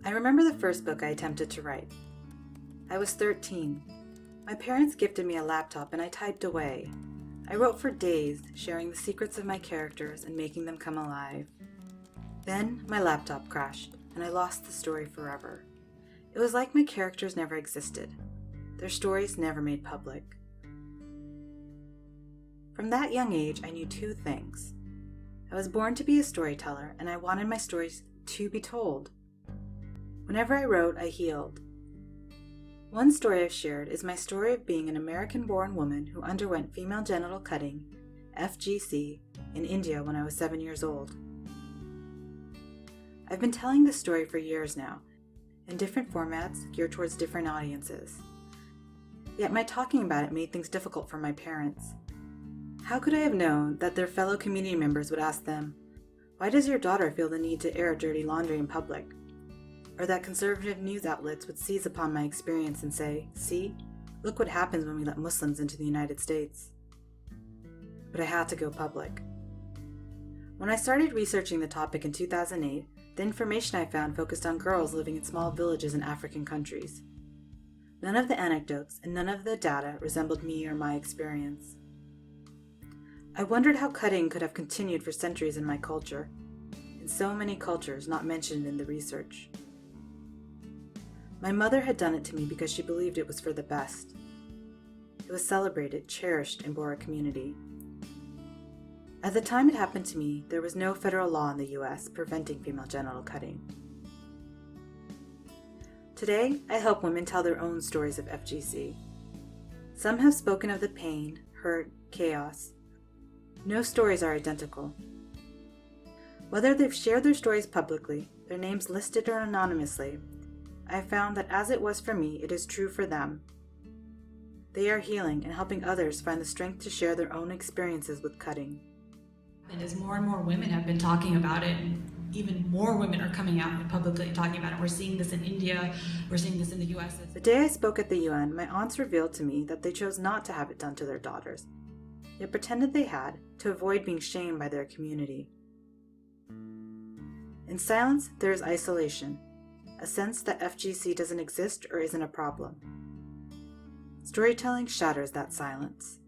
I remember the first book I attempted to write. I was 13. My parents gifted me a laptop and I typed away. I wrote for days, sharing the secrets of my characters and making them come alive. Then my laptop crashed and I lost the story forever. It was like my characters never existed. Their stories never made public. From that young age, I knew two things. I was born to be a storyteller and I wanted my stories to be told. Whenever I wrote, I healed. One story I've shared is my story of being an American-born woman who underwent female genital cutting, FGC, in India when I was 7 years old. I've been telling this story for years now, in different formats geared towards different audiences. Yet my talking about it made things difficult for my parents. How could I have known that their fellow community members would ask them, "Why does your daughter feel the need to air dirty laundry in public?" Or that conservative news outlets would seize upon my experience and say, "See, look what happens when we let Muslims into the United States." But I had to go public. When I started researching the topic in 2008, the information I found focused on girls living in small villages in African countries. None of the anecdotes and none of the data resembled me or my experience. I wondered how cutting could have continued for centuries in my culture, in so many cultures not mentioned in the research. My mother had done it to me because she believed it was for the best. It was celebrated, cherished in Bora community. At the time it happened to me, there was no federal law in the US preventing female genital cutting. Today, I help women tell their own stories of FGC. Some have spoken of the pain, hurt, chaos. No stories are identical. Whether they've shared their stories publicly, their names listed or anonymously, I have found that as it was for me, it is true for them. They are healing and helping others find the strength to share their own experiences with cutting. And as more and more women have been talking about it, and even more women are coming out and publicly talking about it. We're seeing this in India, we're seeing this in the US. The day I spoke at the UN, my aunts revealed to me that they chose not to have it done to their daughters, yet pretended they had to avoid being shamed by their community. In silence, there is isolation, a sense that FGC doesn't exist or isn't a problem. Storytelling shatters that silence.